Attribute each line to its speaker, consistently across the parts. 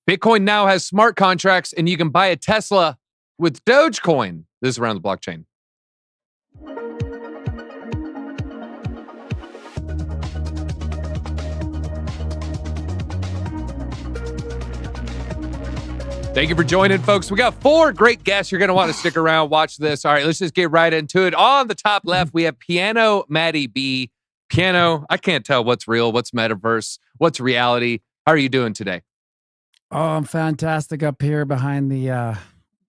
Speaker 1: Bitcoin now has smart contracts, and you can buy a Tesla with Dogecoin. This is Around the Blockchain. Thank you for joining, folks. We got 4 great guests. You're going to want to stick around, watch this. All right, let's just get right into it. On the top left, we have Piano Matty B. Piano, I can't tell what's real, what's metaverse, what's reality. How are you doing today?
Speaker 2: Oh, I'm fantastic up here behind the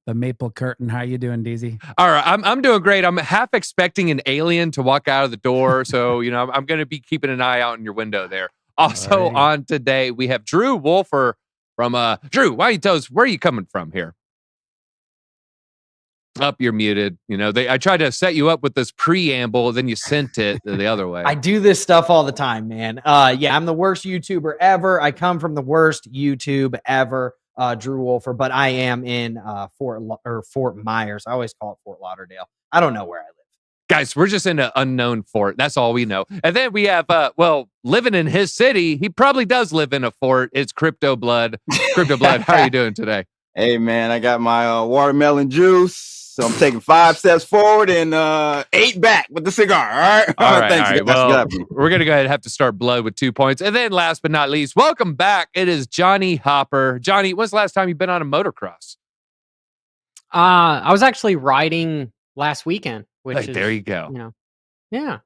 Speaker 2: maple curtain. How you doing, DZ?
Speaker 1: All right, I'm doing great. I'm half expecting an alien to walk out of the door, so I'm going to be keeping an eye out in your window there. Also on today, we have Drew Wolfer from Drew. Why don't you tell us where are you coming from here? Up, you're muted. I tried to set you up with this preamble, then you sent it the other way.
Speaker 3: I do this stuff all the time, man. Yeah, I'm the worst YouTuber ever. I come from the worst YouTube ever, Drew Wolfer, but I am in Fort Myers. I always call it Fort Lauderdale. I don't know where I live.
Speaker 1: Guys, we're just in an unknown fort. That's all we know. And then we have, living in his city. He probably does live in a fort. It's Crypto Blood. Crypto Blood, how are you doing today?
Speaker 4: Hey, man, I got my watermelon juice. So I'm taking 5 steps forward and 8 back with the cigar. All right.
Speaker 1: All right.
Speaker 4: Thanks.
Speaker 1: All right. Well, we're going to go ahead and have to start Blood with 2 points. And then last but not least, welcome back. It is Johnny Hopper. Johnny, when's the last time you've been on a motocross?
Speaker 5: I was actually riding last weekend.
Speaker 1: There you go.
Speaker 5: Yeah.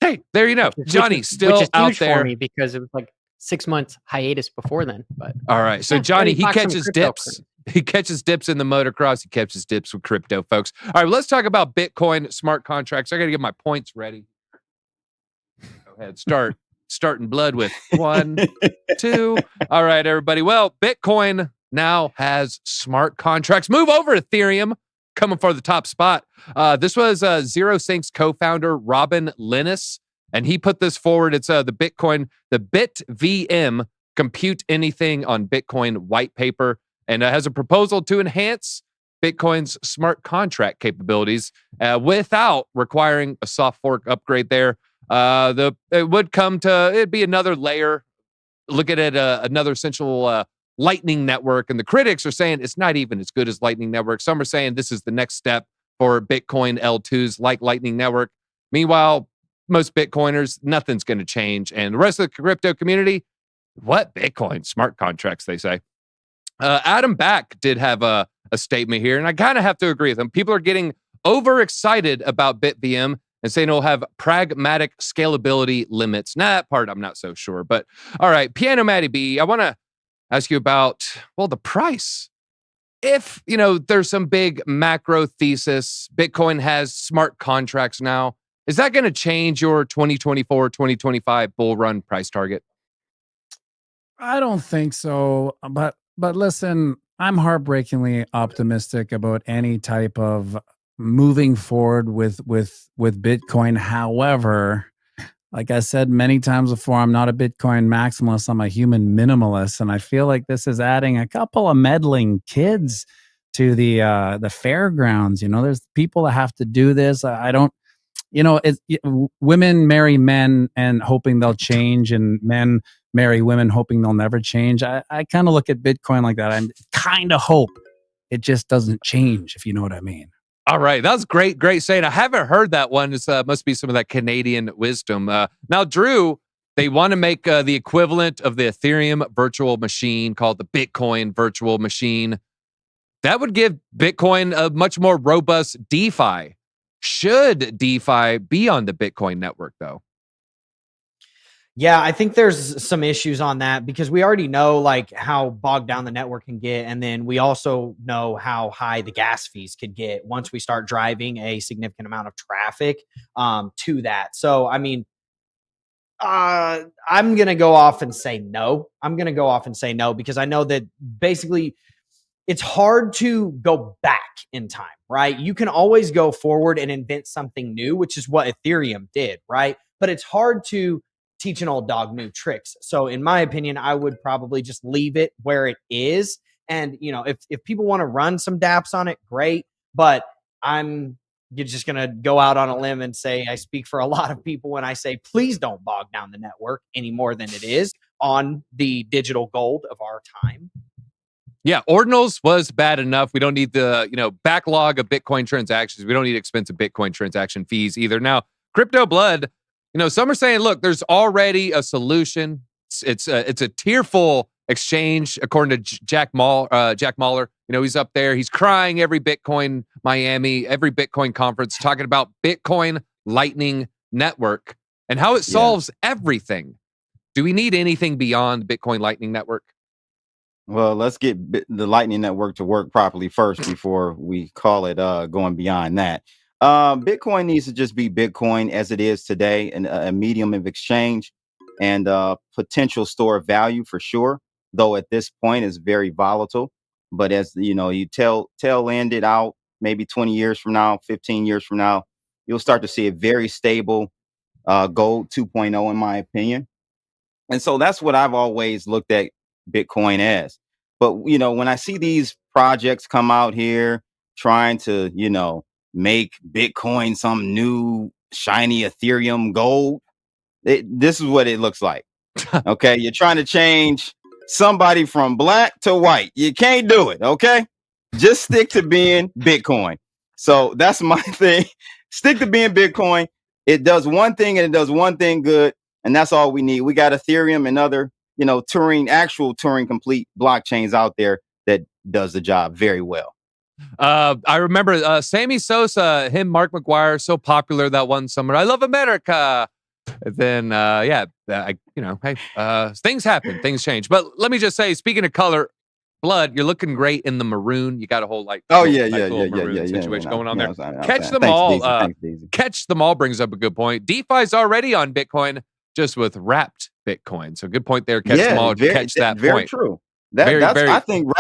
Speaker 1: Hey, there you know. Johnny still
Speaker 5: which is
Speaker 1: out
Speaker 5: huge
Speaker 1: there
Speaker 5: for me because it was like 6 months hiatus before then. But
Speaker 1: all right. So Johnny, he catches dips. He catches dips in the motocross. He catches dips with crypto, folks. All right, let's talk about Bitcoin smart contracts. I got to get my points ready. Go ahead. Starting Blood with 1, 2. All right, everybody. Well, Bitcoin now has smart contracts. Move over, Ethereum. Coming for the top spot. This was Zero Sync's co-founder, Robin Linus, and he put this forward. It's the BitVM Compute Anything on Bitcoin white paper, and has a proposal to enhance Bitcoin's smart contract capabilities without requiring a soft fork upgrade there. It'd be another layer. Look at it, another essential Lightning Network, and the critics are saying it's not even as good as Lightning Network. Some are saying this is the next step for Bitcoin L2s like Lightning Network. Meanwhile, most Bitcoiners, nothing's going to change. And the rest of the crypto community, what? Bitcoin smart contracts, they say. Adam Back did have a statement here, and I kind of have to agree with him. People are getting overexcited about BitVM and saying it'll have pragmatic scalability limits. That part I'm not so sure. But all right, Piano Matty B, I want to ask you about, the price. If, there's some big macro thesis, Bitcoin has smart contracts now, is that going to change your 2024, 2025 bull run price target?
Speaker 2: I don't think so. But listen, I'm heartbreakingly optimistic about any type of moving forward with Bitcoin. However, like I said many times before, I'm not a Bitcoin maximalist. I'm a human minimalist. And I feel like this is adding a couple of meddling kids to the fairgrounds. There's people that have to do this. I don't, women marry men and hoping they'll change, and men marry women hoping they'll never change. I kind of look at Bitcoin like that. I kind of hope it just doesn't change, if you know what I mean.
Speaker 1: All right. That was great saying. I haven't heard that one. It must be some of that Canadian wisdom. Now, Drew, they want to make the equivalent of the Ethereum virtual machine called the Bitcoin virtual machine. That would give Bitcoin a much more robust DeFi. Should DeFi be on the Bitcoin network, though?
Speaker 3: Yeah, I think there's some issues on that because we already know like how bogged down the network can get. And then we also know how high the gas fees could get once we start driving a significant amount of traffic to that. So, I mean, I'm going to go off and say no. Because I know that basically it's hard to go back in time, right? You can always go forward and invent something new, which is what Ethereum did, right? But it's hard to teach an old dog new tricks. So in my opinion, I would probably just leave it where it is. And, if people want to run some dApps on it, great. But I'm just going to go out on a limb and say I speak for a lot of people when I say, please don't bog down the network any more than it is on the digital gold of our time.
Speaker 1: Yeah, ordinals was bad enough. We don't need the, backlog of Bitcoin transactions. We don't need expensive Bitcoin transaction fees either. Now, crypto blood, some are saying, look, there's already a solution. It's a tearful exchange, according to Jack Mahler. He's up there. He's crying every Bitcoin Miami, every Bitcoin conference, talking about Bitcoin Lightning Network and how it solves everything. Do we need anything beyond Bitcoin Lightning Network?
Speaker 4: Well, let's get the Lightning Network to work properly first before we call it going beyond that. Bitcoin needs to just be Bitcoin as it is today, and a medium of exchange and potential store of value for sure. Though at this point is very volatile, but as you tail end it out, maybe 20 years from now, 15 years from now, you'll start to see a very stable gold 2.0, in my opinion. And so that's what I've always looked at Bitcoin as. But, when I see these projects come out here trying to, make Bitcoin some new shiny Ethereum gold, this is what it looks like. Okay. You're trying to change somebody from black to white. You can't do it. Okay. Just stick to being Bitcoin. So that's my thing. Stick to being Bitcoin. It does one thing and it does one thing good. And that's all we need. We got Ethereum and other, actual Turing complete blockchains out there that does the job very well.
Speaker 1: I remember Sammy Sosa, him, Mark McGuire, so popular that one summer. I love America. And then, things happen, things change. But let me just say, speaking of color, blood, you're looking great in the maroon. You got a whole maroon situation going on there. Catch them all. Catch them all brings up a good point. DeFi's already on Bitcoin, just with wrapped Bitcoin. So good point there. Catch them all. Catch that
Speaker 4: very
Speaker 1: point.
Speaker 4: True. I think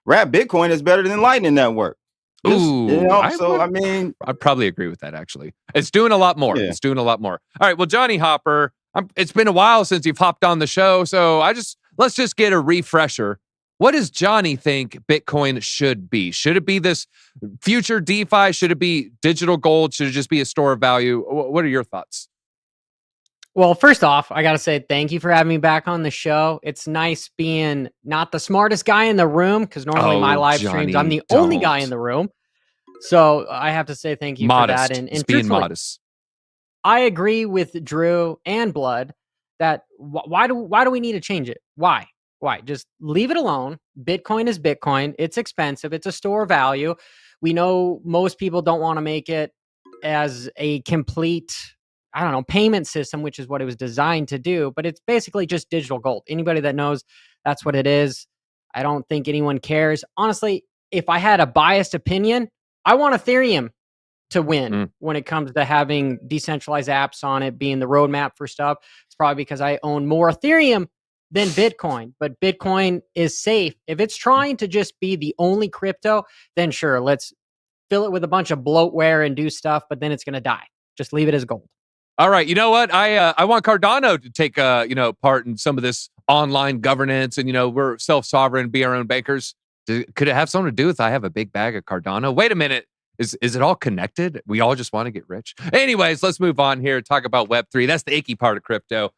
Speaker 4: wrap Bitcoin is better than Lightning Network.
Speaker 1: I'd probably agree with that, actually. It's doing a lot more.
Speaker 4: Yeah.
Speaker 1: It's doing a lot more. All right, well, Johnny Hopper, it's been a while since you've hopped on the show, so let's just get a refresher. What does Johnny think Bitcoin should be? Should it be this future DeFi? Should it be digital gold? Should it just be a store of value? What are your thoughts?
Speaker 5: Well, first off, I got to say thank you for having me back on the show. It's nice being not the smartest guy in the room, because normally my live streams, I'm the only guy in the room. So I have to say thank you for that. And
Speaker 1: being modest.
Speaker 5: I agree with Drew and Blood that why do we need to change it? Why? Just leave it alone. Bitcoin is Bitcoin. It's expensive. It's a store of value. We know most people don't want to make it as a complete, payment system, which is what it was designed to do, but it's basically just digital gold. Anybody that knows, that's what it is. I don't think anyone cares. Honestly, if I had a biased opinion, I want Ethereum to win when it comes to having decentralized apps on it, being the roadmap for stuff. It's probably because I own more Ethereum than Bitcoin, but Bitcoin is safe. If it's trying to just be the only crypto, then sure, let's fill it with a bunch of bloatware and do stuff, but then it's going to die. Just leave it as gold.
Speaker 1: All right, you know what? I want Cardano to take part in some of this online governance, and we're self-sovereign, be our own bankers. Could it have something to do with I have a big bag of Cardano? Wait a minute. Is it all connected? We all just want to get rich. Anyways, let's move on here. Talk about Web3. That's the icky part of crypto.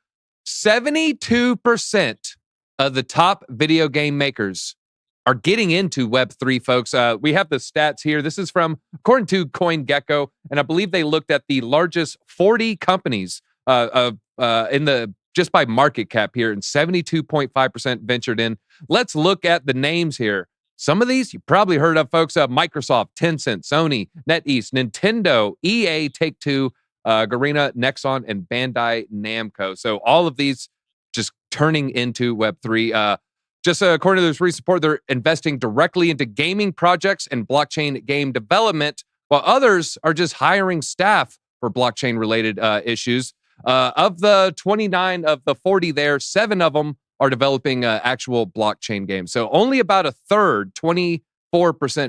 Speaker 1: 72% of the top video game makers are getting into Web3, folks. We have the stats here. This is according to CoinGecko, and I believe they looked at the largest 40 companies just by market cap here, and 72.5% ventured in. Let's look at the names here. Some of these you probably heard of, folks. Microsoft, Tencent, Sony, NetEase, Nintendo, EA, Take-Two, Garena, Nexon, and Bandai Namco. So all of these just turning into Web3. Just according to this recent report, they're investing directly into gaming projects and blockchain game development, while others are just hiring staff for blockchain-related issues. Of the 29 of the 40 there, 7 of them are developing actual blockchain games. So only about a third, 24%,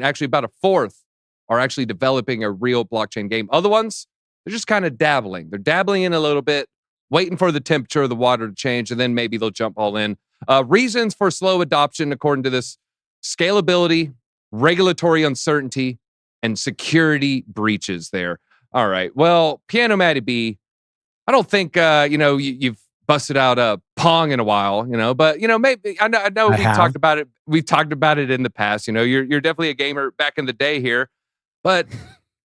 Speaker 1: actually about a fourth, are actually developing a real blockchain game. Other ones, they're just kind of dabbling. They're dabbling in a little bit, waiting for the temperature of the water to change, and then maybe they'll jump all in. Reasons for slow adoption, according to this: scalability, regulatory uncertainty, and security breaches there. All right. Well, Piano Matty B, I don't think, you've busted out Pong in a while, but maybe I know
Speaker 2: I
Speaker 1: we've
Speaker 2: have.
Speaker 1: talked about it. We've talked about it in the past. You're definitely a gamer back in the day here, but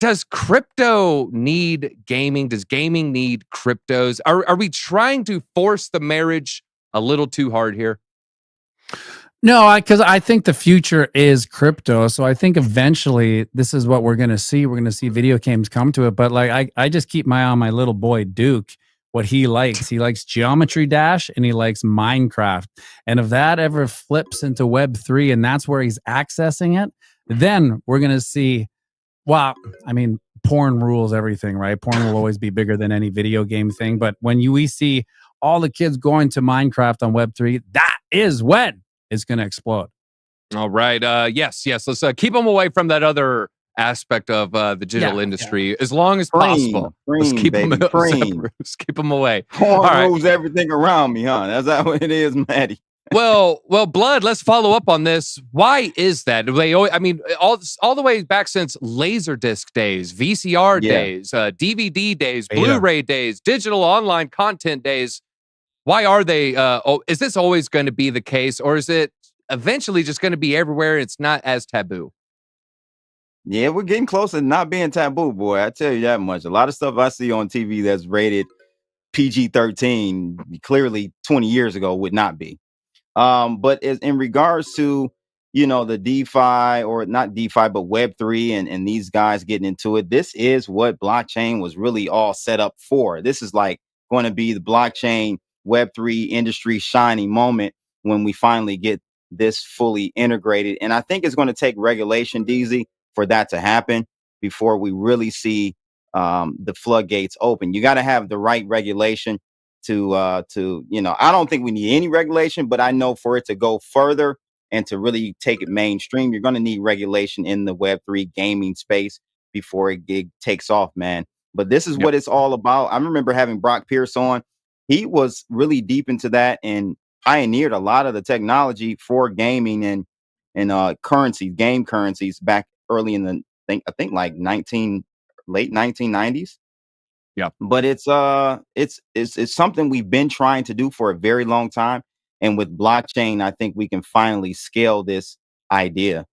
Speaker 1: does crypto need gaming? Does gaming need cryptos? Are we trying to force the marriage a little too hard here?
Speaker 2: No, because I think the future is crypto. So I think eventually this is what we're going to see. We're going to see video games come to it. But like, I just keep my eye on my little boy, Duke, what he likes. He likes Geometry Dash and he likes Minecraft. And if that ever flips into Web3 and that's where he's accessing it, then we're going to see, well, I mean, porn rules everything, right? Porn will always be bigger than any video game thing. But when we see all the kids going to Minecraft on Web3, that is when it's going to explode.
Speaker 1: All right. Yes. Let's keep them away from that other aspect of the digital industry as long as possible. Let's keep them away.
Speaker 4: Porn moves everything around me, huh? That's how it is, Matty.
Speaker 1: Well, Blood, let's follow up on this. Why is that? They always, all the way back since Laserdisc days, VCR days, DVD days, Blu-ray days, digital online content days. Why are they? Is this always going to be the case, or is it eventually just going to be everywhere? And it's not as taboo.
Speaker 4: Yeah, we're getting closer to not being taboo, boy. I tell you that much. A lot of stuff I see on TV that's rated PG-13, clearly 20 years ago would not be. But in regards to, the DeFi, or not DeFi, but Web3 and these guys getting into it, this is what blockchain was really all set up for. This is like going to be the blockchain Web3 industry shining moment when we finally get this fully integrated. And I think it's going to take regulation, DZ, for that to happen before we really see the floodgates open. You got to have the right regulation to I don't think we need any regulation, but I know for it to go further and to really take it mainstream, you're going to need regulation in the Web3 gaming space before it takes off, man. But this is what it's all about. I remember having Brock Pierce on. He was really deep into that and pioneered a lot of the technology for gaming and game currencies back early in the I think like late 1990s.
Speaker 1: Yeah.
Speaker 4: But it's something we've been trying to do for a very long time. And with blockchain, I think we can finally scale this idea.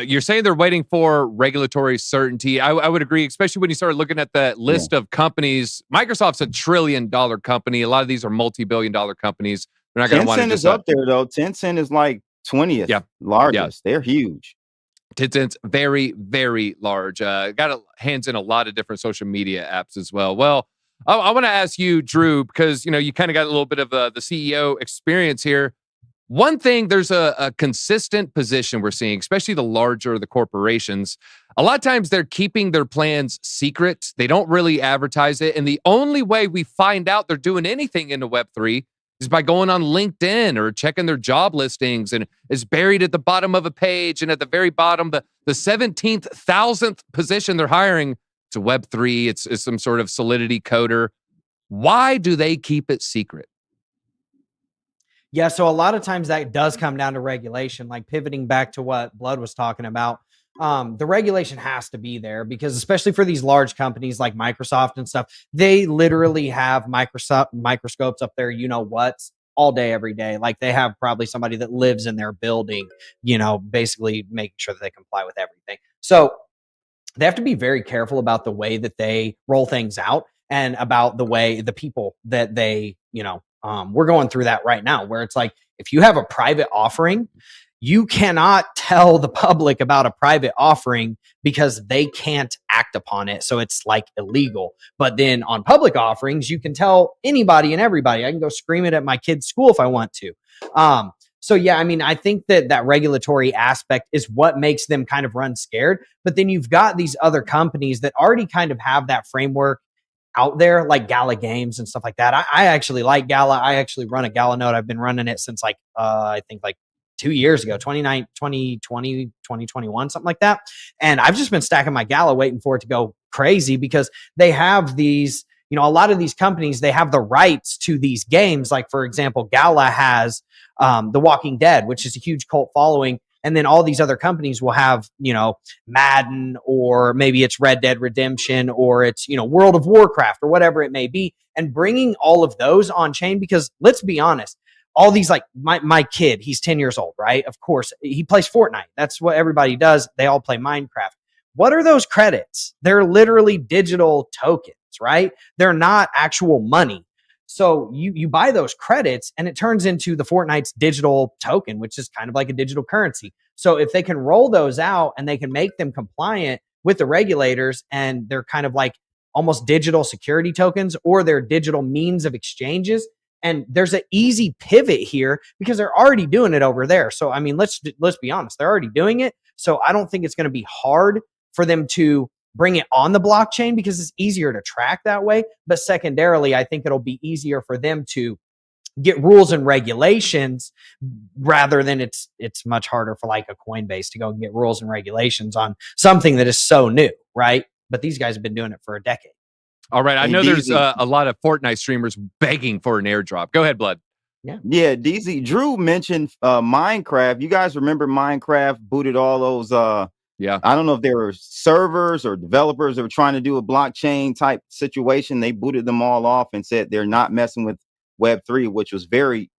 Speaker 1: You're saying they're waiting for regulatory certainty. I would agree, especially when you start looking at the list of companies. Microsoft's a $1 trillion company. A lot of these are multi-billion-dollar companies. They're not going to want to
Speaker 4: just up there though. Tencent is like 20th largest. They're huge.
Speaker 1: Tencent's very, very large. Got hands in a lot of different social media apps as well. Well, I want to ask you, Drew, because you kind of got a little bit of the CEO experience here. One thing, there's a consistent position we're seeing, especially the larger the corporations. A lot of times they're keeping their plans secret. They don't really advertise it. And the only way we find out they're doing anything into Web3 is by going on LinkedIn or checking their job listings. And it's buried at the bottom of a page. And at the very bottom, the 17,000th position they're hiring, it's a Web3. It's some sort of Solidity coder. Why do they keep it secret?
Speaker 3: Yeah, so a lot of times that does come down to regulation, like pivoting back to what Blood was talking about. The regulation has to be there because especially for these large companies like Microsoft and stuff, they literally have microscopes up there, what's all day, every day. Like they have probably somebody that lives in their building, basically making sure that they comply with everything. So they have to be very careful about the way that they roll things out and about the way the people that they, we're going through that right now where it's like, if you have a private offering, you cannot tell the public about a private offering because they can't act upon it. So it's like illegal. But then on public offerings, you can tell anybody and everybody. I can go scream it at my kid's school if I want to. So yeah, I think that regulatory aspect is what makes them kind of run scared. But then you've got these other companies that already kind of have that framework out there, like Gala Games and stuff like that. I actually like Gala. I actually run a Gala node. I've been running it since I think 2 years ago, 2020, 2021, something like that. And I've just been stacking my Gala waiting for it to go crazy because they have these, a lot of these companies, they have the rights to these games. Like, for example, Gala has The Walking Dead, which is a huge cult following. And then all these other companies will have, Madden, or maybe it's Red Dead Redemption, or it's, World of Warcraft, or whatever it may be. And bringing all of those on chain, because let's be honest, all these, like my kid, he's 10 years old, right? Of course, he plays Fortnite. That's what everybody does. They all play Minecraft. What are those credits? They're literally digital tokens, right? They're not actual money. So you buy those credits and it turns into the Fortnite's digital token, which is kind of like a digital currency. So if they can roll those out and they can make them compliant with the regulators, and they're kind of like almost digital security tokens, or they're digital means of exchanges, and there's an easy pivot here because they're already doing it over there. So, I mean, let's be honest, they're already doing it. So I don't think it's going to be hard for them to bring it on the blockchain because it's easier to track that way. But secondarily, I think it'll be easier for them to get rules and regulations, rather than it's much harder for like a Coinbase to go and get rules and regulations on something that is so new, right? But these guys have been doing it for a decade.
Speaker 1: All right. I know there's a lot of Fortnite streamers begging for an airdrop. Go ahead, Blood.
Speaker 4: Yeah, DZ. Drew mentioned Minecraft. You guys remember Minecraft booted all those I don't know if they were servers or developers that were trying to do a blockchain type situation. They booted them all off and said they're not messing with Web3, which was very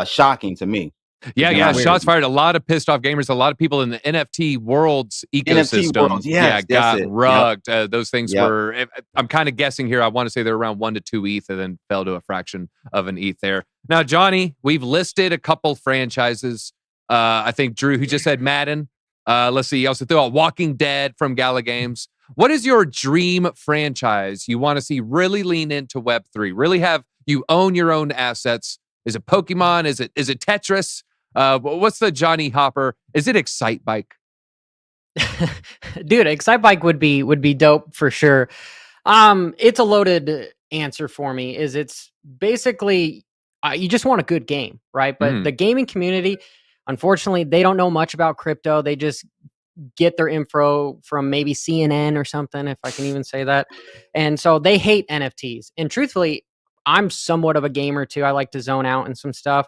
Speaker 4: shocking to me.
Speaker 1: Yeah. Shots fired. A lot of pissed off gamers. A lot of people in the NFT world's ecosystem. Got rugged. Those things were. I'm kind of guessing here. I want to say they're around 1 to 2 ETH, and then fell to a fraction of an ETH there. Now, Johnny, we've listed a couple franchises. I think Drew, who just said Madden. Let's see. You also threw out Walking Dead from Gala Games. What is your dream franchise you want to see really lean into Web3? Really have you own your own assets? Is it Pokemon? Is it Tetris? What's the Johnny Hopper? Is it Excite Bike?
Speaker 5: Dude, Excite Bike would be dope for sure. It's a loaded answer for me. It's basically you just want a good game, right? But the gaming community, unfortunately, they don't know much about crypto. They just get their info from maybe CNN or something, if I can even say that. And so they hate NFTs. And truthfully, I'm somewhat of a gamer too. I like to zone out and some stuff.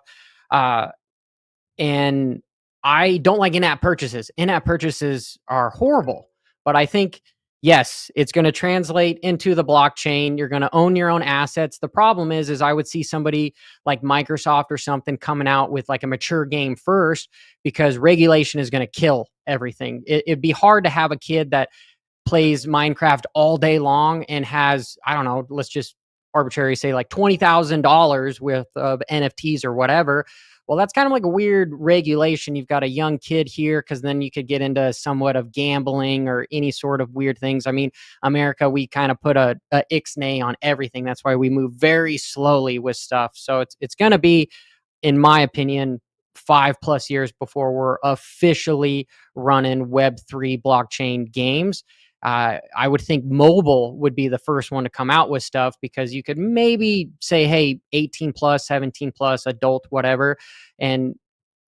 Speaker 5: And I don't like in-app purchases. In-app purchases are horrible. But I think, yes, it's going to translate into the blockchain. You're going to own your own assets. The problem is I would see somebody like Microsoft or something coming out with like a mature game first, because regulation is going to kill everything. It'd be hard to have a kid that plays Minecraft all day long and has, I don't know, let's just arbitrarily say like $20,000 worth of NFTs or whatever. Well, that's kind of like a weird regulation. You've got a young kid here, because then you could get into somewhat of gambling or any sort of weird things. I mean, America, we kind of put a ixnay on everything. That's why we move very slowly with stuff. So it's going to be, in my opinion, 5+ years before we're officially running Web3 blockchain games. I would think mobile would be the first one to come out with stuff, because you could maybe say, hey, 18 plus, 17 plus, adult, whatever. And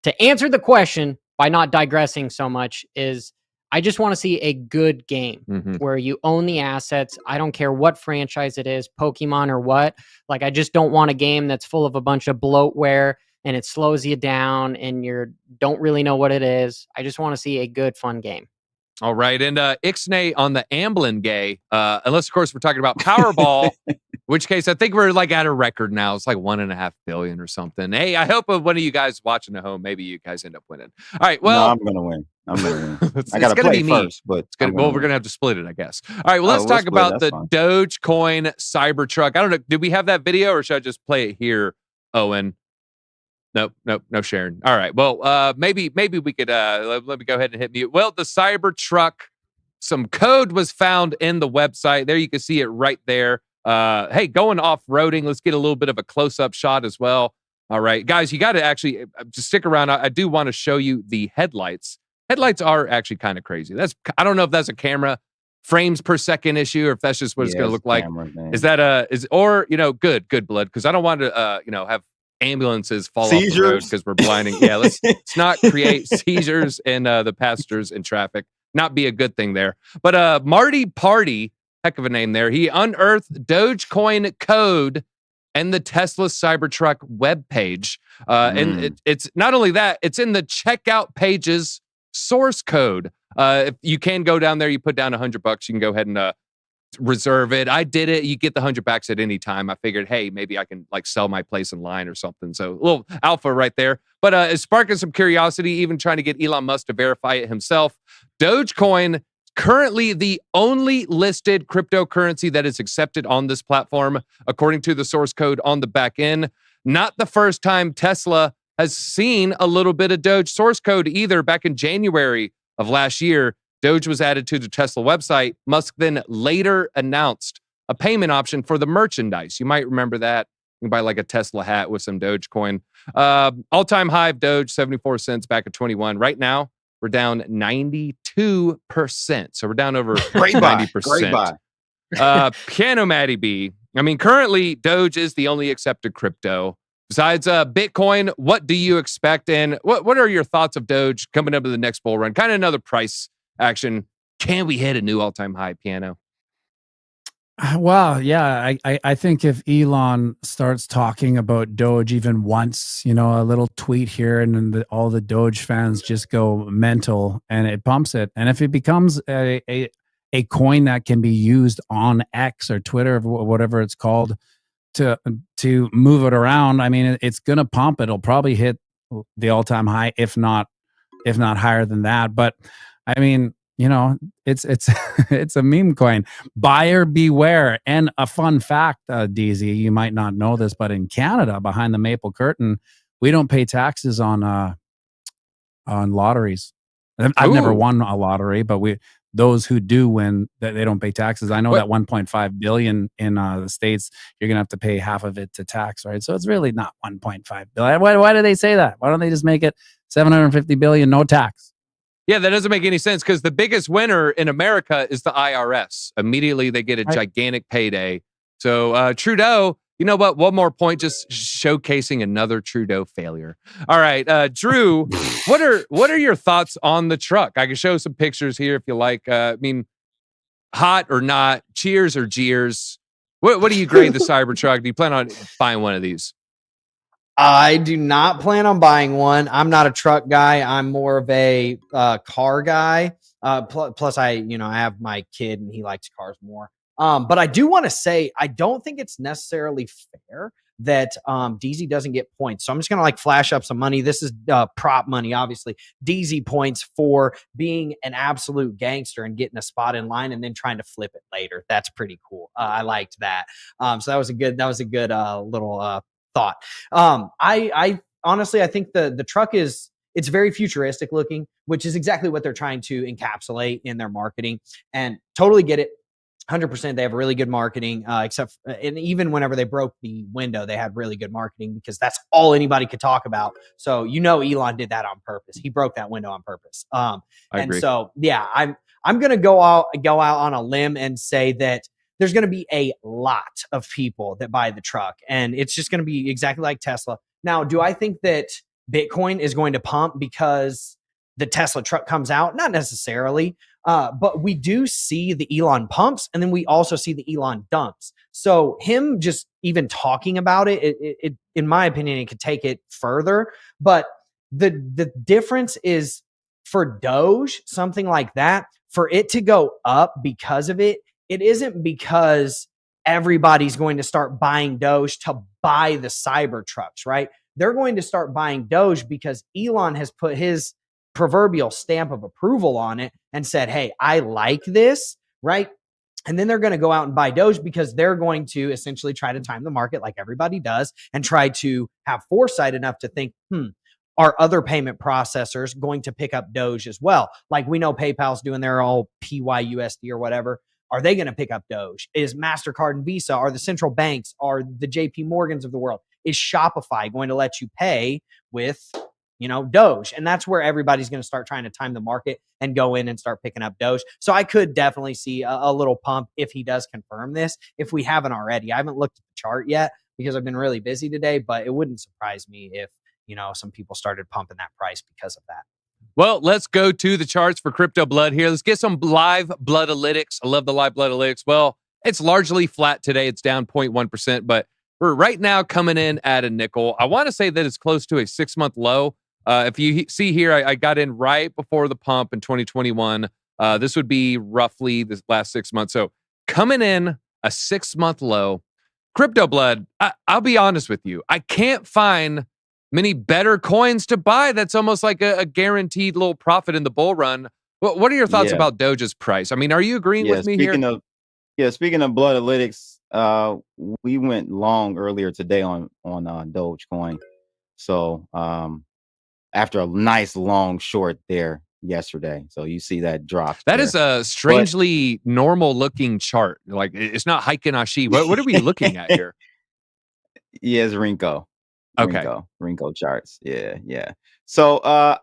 Speaker 5: to answer the question by not digressing so much is, I just want to see a good game where you own the assets. I don't care what franchise it is, Pokemon or what. Like, I just don't want a game that's full of a bunch of bloatware and it slows you down and you don't really know what it is. I just want to see a good, fun game.
Speaker 1: All right. And Ixnay on the Amblin gay, unless, of course, we're talking about Powerball, in which case I think we're like at a record now. It's like 1.5 billion or something. Hey, I hope one of you guys watching at home, maybe you guys end up winning. All right. Well,
Speaker 4: no, I'm going to win. I got to play first, but
Speaker 1: we're going to have to split it, I guess. All right. Well, let's talk about the Dogecoin Cybertruck. I don't know. Did we have that video, or should I just play it here, Owen? Nope, no sharing. All right. Well, maybe we could let me go ahead and hit mute. Well, the Cybertruck, some code was found in the website. There you can see it right there. Hey, going off-roading. Let's get a little bit of a close-up shot as well. All right, guys, you got to actually just stick around. I do want to show you the headlights. Headlights are actually kind of crazy. I don't know if that's a camera frames per second issue, or if that's just what it's going to look like. Is that good blood? Because I don't want to have ambulances fall off the road because we're blinding. Yeah, let's not create seizures in the passengers in traffic. Not be a good thing there. But Marty Party, heck of a name there. He unearthed Dogecoin code and the Tesla Cybertruck webpage. And it's not only that, it's in the checkout pages source code. If you can go down there, you put down $100, you can go ahead and reserve it. I did it. You get the $100 at any time. I figured, hey, maybe I can like sell my place in line or something. So a little alpha right there. But it's sparking some curiosity, even trying to get Elon Musk to verify it himself. Dogecoin, currently the only listed cryptocurrency that is accepted on this platform, according to the source code on the back end. Not the first time Tesla has seen a little bit of Doge source code either. Back in January of last year, Doge was added to the Tesla website. Musk then later announced a payment option for the merchandise. You might remember that. You can buy like a Tesla hat with some Dogecoin. All-time high of Doge, 74 cents back at 21. Right now, we're down 92%. So we're down over
Speaker 4: Great buy.
Speaker 1: 90%.
Speaker 4: Great buy.
Speaker 1: Piano Matty B. I mean, currently, Doge is the only accepted crypto. Besides Bitcoin, what do you expect? And what are your thoughts of Doge coming up to the next bull run? Kind of another price action. Can we hit a new all-time high, Piano?
Speaker 2: Well, yeah, I think if Elon starts talking about Doge even once, a little tweet here, and then all the Doge fans just go mental, and it pumps it. And if it becomes a coin that can be used on X or Twitter or whatever it's called to move it around, I mean, it's gonna pump. It'll probably hit the all-time high, if not higher than that. But I mean, it's it's a meme coin. Buyer beware. And a fun fact, DZ, you might not know this, but in Canada, behind the maple curtain, we don't pay taxes on lotteries. I've never won a lottery, but those who do win, they don't pay taxes. I know that 1.5 billion in the States, you're gonna have to pay half of it to tax, right? So it's really not 1.5 billion. Why do they say that? Why don't they just make it 750 billion, no tax?
Speaker 1: Yeah, that doesn't make any sense because the biggest winner in America is the IRS. Immediately, they get a gigantic payday. So Trudeau, you know what? One more point, just showcasing another Trudeau failure. All right, Drew, what are your thoughts on the truck? I can show some pictures here if you like. I mean, hot or not, cheers or jeers? What do you grade the Cybertruck? Do you plan on buying one of these?
Speaker 3: I do not plan on buying one. I'm not a truck guy. I'm more of a car guy. Plus, I have my kid and he likes cars more. But I do want to say, I don't think it's necessarily fair that DZ doesn't get points. So I'm just going to flash up some money. This is prop money, obviously. DZ points for being an absolute gangster and getting a spot in line and then trying to flip it later. That's pretty cool. I liked that. So that was a good little thought. I honestly, I think the truck it's very futuristic looking, which is exactly what they're trying to encapsulate in their marketing, and totally get it. 100%. They have really good marketing, and even whenever they broke the window, they had really good marketing because that's all anybody could talk about. So, Elon did that on purpose. He broke that window on purpose.
Speaker 1: I agree.
Speaker 3: So yeah, I'm going to go out on a limb and say that there's going to be a lot of people that buy the truck, and it's just going to be exactly like Tesla. Now, do I think that Bitcoin is going to pump because the Tesla truck comes out? Not necessarily, but we do see the Elon pumps, and then we also see the Elon dumps. So him just even talking about it, in my opinion, it could take it further. But the difference is for Doge, something like that, for it to go up because of it, it isn't because everybody's going to start buying Doge to buy the Cybertrucks, right? They're going to start buying Doge because Elon has put his proverbial stamp of approval on it and said, hey, I like this, right? And then they're going to go out and buy Doge because they're going to essentially try to time the market like everybody does and try to have foresight enough to think, are other payment processors going to pick up Doge as well? Like we know PayPal's doing their all PYUSD or whatever. Are they going to pick up Doge? Is MasterCard and Visa, are the central banks, are the JP Morgans of the world, is Shopify going to let you pay with, Doge? And that's where everybody's going to start trying to time the market and go in and start picking up Doge. So I could definitely see a little pump if he does confirm this, if we haven't already. I haven't looked at the chart yet because I've been really busy today, but it wouldn't surprise me if, some people started pumping that price because of that.
Speaker 1: Well, let's go to the charts for Crypto Blood here. Let's get some live Blood-alytics. I love the live Blood-alytics. Well, it's largely flat today. It's down 0.1%, but we're right now coming in at a nickel. I want to say that it's close to a 6-month low. If you see here, I got in right before the pump in 2021. This would be roughly the last 6 months. So coming in a 6-month low. Crypto Blood, I'll be honest with you. I can't find many better coins to buy that's almost like a guaranteed little profit in the bull run. What are your thoughts
Speaker 4: Yeah.
Speaker 1: about Doge's price? I mean, are you agreeing with me here?
Speaker 4: Speaking of Blood Analytics, we went long earlier today on Dogecoin. So after a nice long short there yesterday. So you see that drop.
Speaker 1: That is a strangely normal looking chart. Like it's not Heiken Ashi. What are we looking at here?
Speaker 4: Yeah, it's Linqto.
Speaker 1: Okay.
Speaker 4: Linqto charts. Yeah. So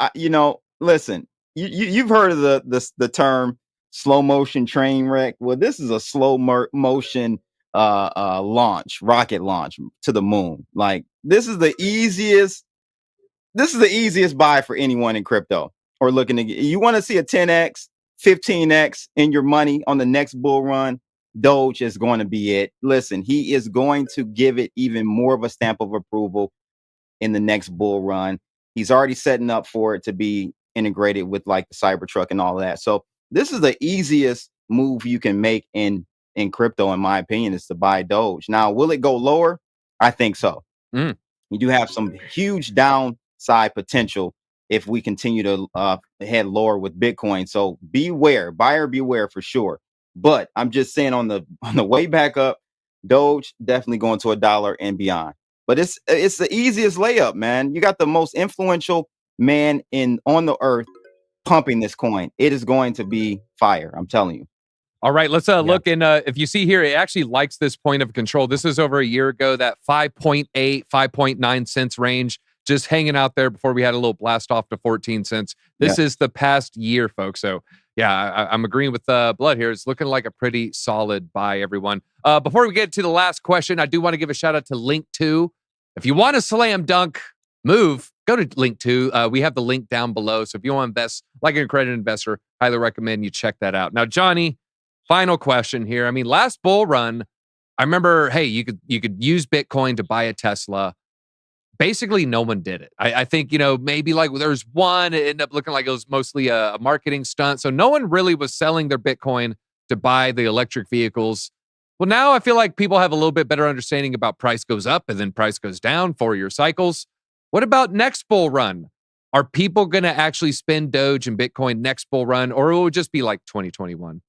Speaker 4: listen, you've heard of the term slow motion train wreck. Well, this is a slow motion rocket launch to the moon. Like this is the easiest buy for anyone in crypto or looking to get. You want to see a 10x, 15x in your money on the next bull run. Doge is going to be it. Listen, he is going to give it even more of a stamp of approval in the next bull run. He's already setting up for it to be integrated with like the Cybertruck and all that. So this is the easiest move you can make in crypto, in my opinion, is to buy Doge. Now, will it go lower? I think so. You do have some huge downside potential if we continue to head lower with Bitcoin. So beware, buyer beware for sure. But I'm just saying on the way back up, Doge definitely going to $1 and beyond. But it's the easiest layup, man. You got the most influential man on the earth pumping this coin. It is going to be fire. I'm telling you.
Speaker 1: All right, let's look. And if you see here, it actually likes this point of control. This is over a year ago, that 5.8, 5.9 cents range, just hanging out there before we had a little blast off to 14 cents. This is the past year, folks. So yeah, I'm agreeing with Blood here. It's looking like a pretty solid buy, everyone. Before we get to the last question, I do want to give a shout out to Linqto. If you want a slam dunk move, go to Linqto. We have the link down below. So if you want to invest like an accredited investor, highly recommend you check that out. Now, Johnny, final question here. I mean, last bull run, I remember, hey, you could use Bitcoin to buy a Tesla. Basically, no one did it. I think, maybe like there was one, it ended up looking like it was mostly a marketing stunt. So no one really was selling their Bitcoin to buy the electric vehicles. Well, now I feel like people have a little bit better understanding about price goes up and then price goes down, 4-year cycles. What about next bull run? Are people going to actually spend Doge and Bitcoin next bull run, or will it just be like 2021?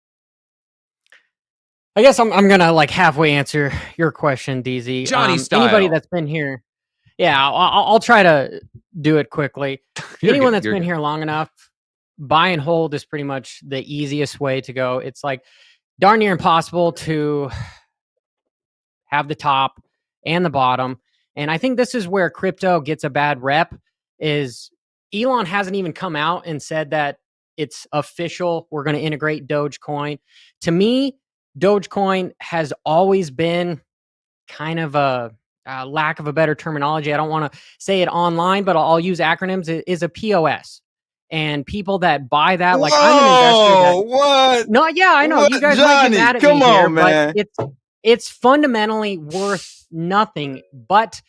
Speaker 5: I guess I'm gonna like halfway answer your question, DZ.
Speaker 1: Johnny style.
Speaker 5: Anybody that's been here, I'll try to do it quickly. Anyone that's been here long enough, buy and hold is pretty much the easiest way to go. It's like darn near impossible to have the top and the bottom. And I think this is where crypto gets a bad rep. Is Elon hasn't even come out and said that it's official. We're going to integrate Dogecoin. To me, Dogecoin has always been kind of a lack of a better terminology. I don't want to say it online, but I'll use acronyms. It is a POS. And people that buy that, like I'm an investor.
Speaker 4: What?
Speaker 5: No, yeah, I know.
Speaker 4: What,
Speaker 5: you guys
Speaker 4: Johnny,
Speaker 5: might get mad at
Speaker 4: come
Speaker 5: me
Speaker 4: on,
Speaker 5: here,
Speaker 4: man.
Speaker 5: but it's fundamentally worth nothing. But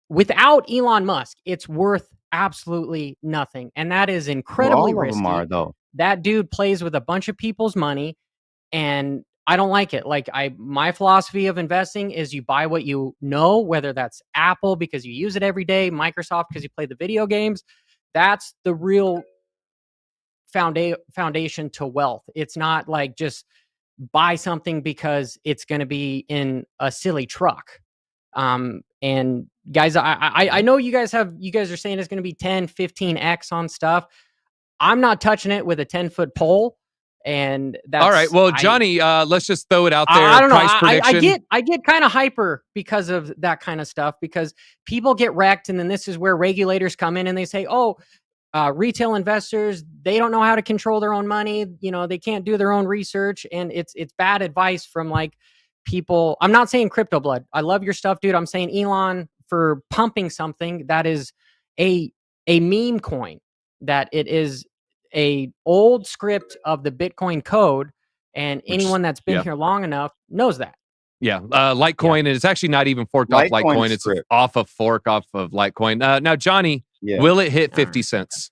Speaker 5: without Elon Musk, it's worth absolutely nothing. And that is incredibly
Speaker 4: All of
Speaker 5: risky.
Speaker 4: them are, though.
Speaker 5: That dude plays with a bunch of people's money, and I don't like it. Like my philosophy of investing is you buy what you know, whether that's Apple because you use it every day, Microsoft because you play the video games. That's the real foundation to wealth. It's not like just buy something because it's going to be in a silly truck. And guys, I know you guys are saying it's going to be 10, 15x on stuff. I'm not touching it with a 10-foot pole. And that's
Speaker 1: all right. Well, Johnny, let's just throw it out there.
Speaker 5: I don't know.
Speaker 1: Price prediction.
Speaker 5: I get kind of hyper because of that kind of stuff, because people get wrecked. And then this is where regulators come in and they say, retail investors, they don't know how to control their own money. They can't do their own research. And it's bad advice from like people. I'm not saying Crypto Blood. I love your stuff, dude. I'm saying Elon for pumping something that is a meme coin, that it is a old script of the Bitcoin code, and anyone that's been here long enough knows that.
Speaker 1: Yeah, Litecoin, and it's actually not even forked off Litecoin. It's off a fork off of Litecoin. Now, Johnny,
Speaker 4: Yeah.
Speaker 1: Will it hit
Speaker 5: All
Speaker 1: 50
Speaker 5: right.
Speaker 1: cents?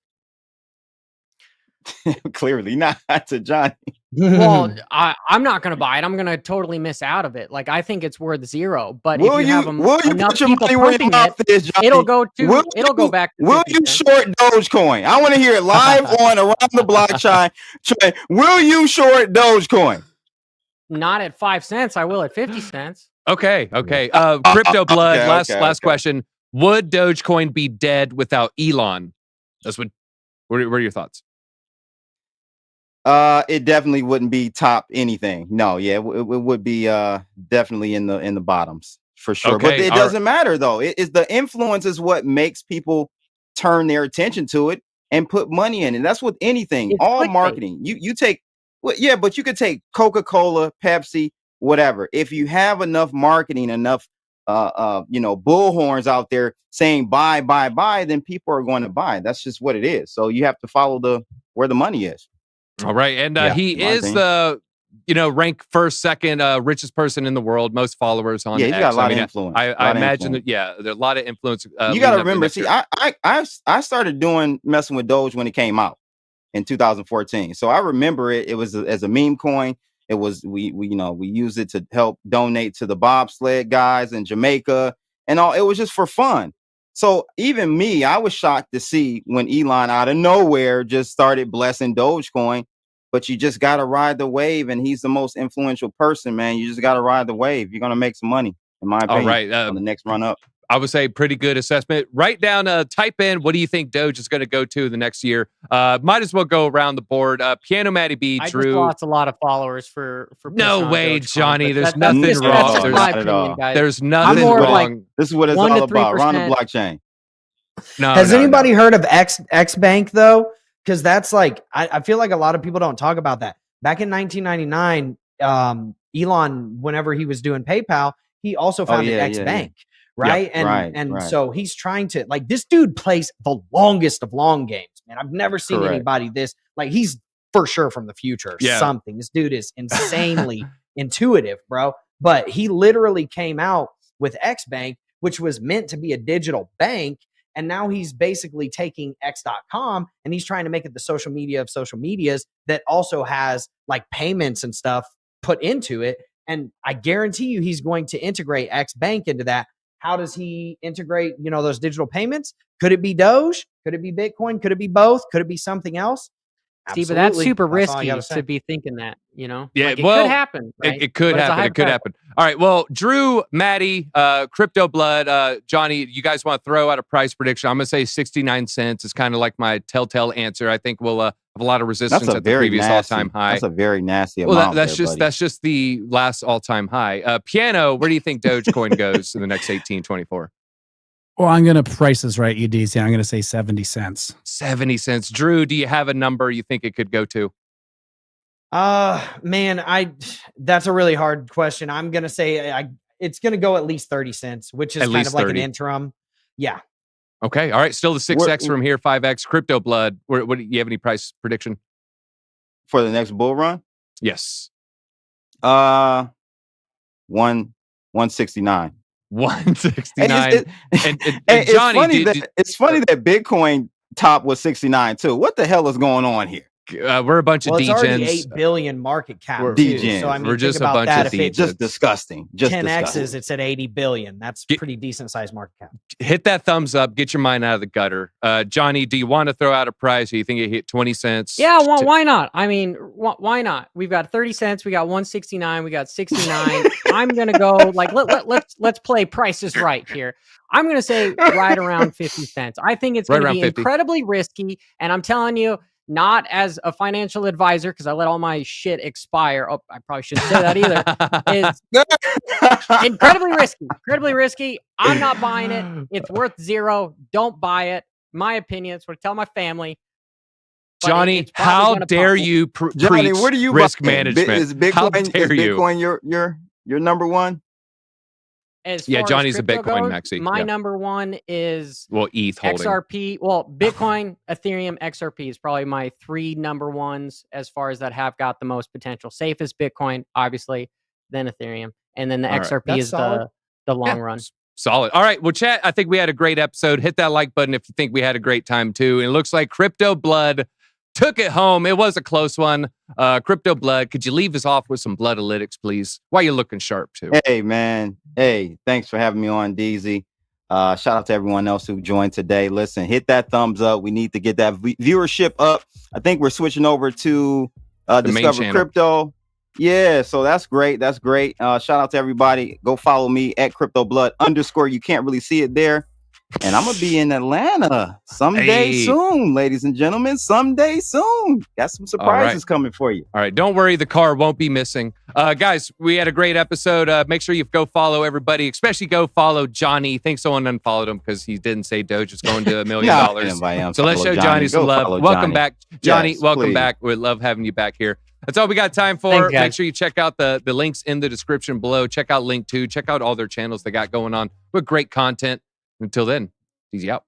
Speaker 4: Clearly not to Johnny.
Speaker 5: Well, I'm not going to buy it. I'm going to totally miss out of it. Like I think it's worth 0. But
Speaker 4: Will
Speaker 5: if you have
Speaker 4: will you
Speaker 5: enough
Speaker 4: put your
Speaker 5: people
Speaker 4: money where your
Speaker 5: pumping
Speaker 4: mouth
Speaker 5: it,
Speaker 4: is, Johnny?
Speaker 5: it'll go back to
Speaker 4: Will
Speaker 5: 50
Speaker 4: you
Speaker 5: cents.
Speaker 4: short Dogecoin? I want to hear it live on Around the Blockchain. Will you short Dogecoin?
Speaker 5: Not at 5 cents. I will at 50 cents.
Speaker 1: Okay. Crypto Blood.
Speaker 4: Okay,
Speaker 1: Last question. Would Dogecoin be dead without Elon? What are your thoughts?
Speaker 4: It definitely wouldn't be top anything. No, yeah, it would be definitely in the bottoms for sure.
Speaker 1: Okay,
Speaker 4: But it doesn't matter though. It is the influence is what makes people turn their attention to it and put money in it. That's with anything.
Speaker 5: It's
Speaker 4: All
Speaker 5: clickbait.
Speaker 4: marketing. You take but you could take Coca-Cola, Pepsi, whatever. If you have enough marketing, enough bullhorns out there saying buy, then people are going to buy. That's just what it is. So you have to follow where the money is.
Speaker 1: All right. And he is the rank first, second richest person in the world, most followers on
Speaker 4: He's
Speaker 1: X.
Speaker 4: got a lot of influence.
Speaker 1: I imagine that, there's a lot of influence.
Speaker 4: You got to remember, see, I started messing with Doge when it came out in 2014. So I remember it was as a meme coin. It was we used it to help donate to the bobsled guys in Jamaica and all. It was just for fun. So even me, I was shocked to see when Elon out of nowhere just started blessing Dogecoin. But you just got to ride the wave, and he's the most influential person, man. You just got to ride the wave. You're gonna make some money, in my opinion.
Speaker 1: All right,
Speaker 4: on the next run up.
Speaker 1: I would say pretty good assessment. Write down, type in, what do you think Doge is going to go to the next year? Might as well go around the board. Piano Matty B,
Speaker 5: I
Speaker 1: Drew.
Speaker 5: just lost a lot of followers for
Speaker 1: no
Speaker 5: pushing
Speaker 1: way,
Speaker 5: on Dogecoin,
Speaker 1: Johnny.
Speaker 5: but
Speaker 1: There's nothing
Speaker 5: that's
Speaker 1: wrong.
Speaker 5: just
Speaker 1: There's
Speaker 5: my
Speaker 4: not at
Speaker 5: opinion,
Speaker 4: all.
Speaker 5: guys.
Speaker 1: There's nothing
Speaker 5: more
Speaker 1: wrong.
Speaker 5: like
Speaker 4: This is what it's
Speaker 5: 1
Speaker 4: all
Speaker 5: to
Speaker 4: about. Run the
Speaker 5: 3%.
Speaker 4: blockchain.
Speaker 1: No,
Speaker 3: Has
Speaker 1: no,
Speaker 3: anybody
Speaker 1: no.
Speaker 3: heard of X Bank though? Because that's like I feel like a lot of people don't talk about that. Back in 1999, Elon, whenever he was doing PayPal, he also founded X Bank, right?
Speaker 1: Yep.
Speaker 3: And so he's trying to this dude plays the longest of long games, man. I've never seen anybody this he's for sure from the future. Something. This dude is insanely intuitive, bro. But he literally came out with X Bank, which was meant to be a digital bank. And now he's basically taking X.com and he's trying to make it the social media of social medias that also has payments and stuff put into it. And I guarantee you he's going to integrate X Bank into that. How does he integrate, those digital payments? Could it be Doge? Could it be Bitcoin? Could it be both? Could it be something else?
Speaker 5: See, but that's super
Speaker 3: That's all I
Speaker 5: risky
Speaker 3: gotta say.
Speaker 5: to be thinking that,
Speaker 1: Yeah,
Speaker 5: it could happen. Right?
Speaker 1: It could
Speaker 5: But it's a
Speaker 1: happen. It could happen. All right. Well, Drew, Matty, Crypto Blood, Johnny, you guys want to throw out a price prediction? I'm going to say 69 cents is kind of like my telltale answer. I think we'll have a lot of resistance at the previous all-time high.
Speaker 4: That's a very nasty amount.
Speaker 1: That's just the last all-time high. Piano, where do you think Dogecoin goes in the next 18-24?
Speaker 2: Well, I'm going to price this right, UDC. I'm going to say 70 cents.
Speaker 1: 70 cents. Drew, do you have a number you think it could go to?
Speaker 3: Man, that's a really hard question. I'm going to say it's going to go at least 30 cents, which is kind of like 30. An interim. Yeah.
Speaker 1: Okay. All right. Still the 6X from here, 5X. Crypto Blood. What do you have any price prediction?
Speaker 4: For the next bull run?
Speaker 1: Yes.
Speaker 4: 169.
Speaker 1: 169.
Speaker 4: And Johnny, it's funny that Bitcoin top was 69 too. What the hell is going on here?
Speaker 1: We're a bunch of degens.
Speaker 3: It's already 8 billion market cap.
Speaker 1: We're
Speaker 3: degens. So I mean,
Speaker 1: we're just a bunch of degens.
Speaker 4: Just disgusting. Just
Speaker 3: 10X's, it's at 80 billion. That's pretty decent sized market cap.
Speaker 1: Hit that thumbs up. Get your mind out of the gutter. Johnny, do you want to throw out a price? Or you think it hit 20 cents?
Speaker 5: Yeah, why not? I mean, why not? We've got 30 cents. We got 169. We got 69. I'm gonna go let's play Price is Right here. I'm gonna say right around 50 cents. I think it's gonna be incredibly risky, and I'm telling you. Not as a financial advisor, because I let all my shit expire. Oh, I probably shouldn't say that either. It's incredibly risky. Incredibly risky. I'm not buying it. It's worth 0. Don't buy it. My opinion. It's what I tell my family. But
Speaker 1: Johnny, how dare you
Speaker 4: Johnny,
Speaker 1: preach
Speaker 4: what do you
Speaker 1: risk
Speaker 4: buying?
Speaker 1: management?
Speaker 4: Is Bitcoin,
Speaker 1: how dare
Speaker 4: is Bitcoin your number one?
Speaker 1: Johnny's a Bitcoin maxi.
Speaker 5: My number one is
Speaker 1: ETH holding.
Speaker 5: XRP. Well, Bitcoin, Ethereum, XRP is probably my 3 number ones as far as that have got the most potential. Safest Bitcoin, obviously, then Ethereum, and then the XRP is the long run.
Speaker 1: Solid. All right. Well, chat, I think we had a great episode. Hit that like button if you think we had a great time too. And it looks like Crypto Blood took it home. It was a close one. Crypto Blood, could you leave us off with some blood analytics, please? While you're looking sharp too.
Speaker 4: Hey, man. Hey, thanks for having me on, DZ. Shout out to everyone else who joined today. Listen, hit that thumbs up. We need to get that viewership up. I think we're switching over to Discover Crypto. Yeah, so that's great. That's great. Shout out to everybody. Go follow me at CryptoBlood_. You can't really see it there. And I'm gonna be in Atlanta someday soon, ladies and gentlemen. Someday soon. Got some surprises coming for you.
Speaker 1: All right, don't worry, the car won't be missing. Guys, we had a great episode. Make sure you go follow everybody, especially go follow Johnny. I think someone unfollowed him because he didn't say Doge is going to $1 million. So let's show Johnny some love. Welcome back, Johnny. Yes, welcome back. We love having you back here. That's all we got time for. Make sure you check out the links in the description below. Check out Linqto. Check out all their channels they got going on with great content. Until then, easy out.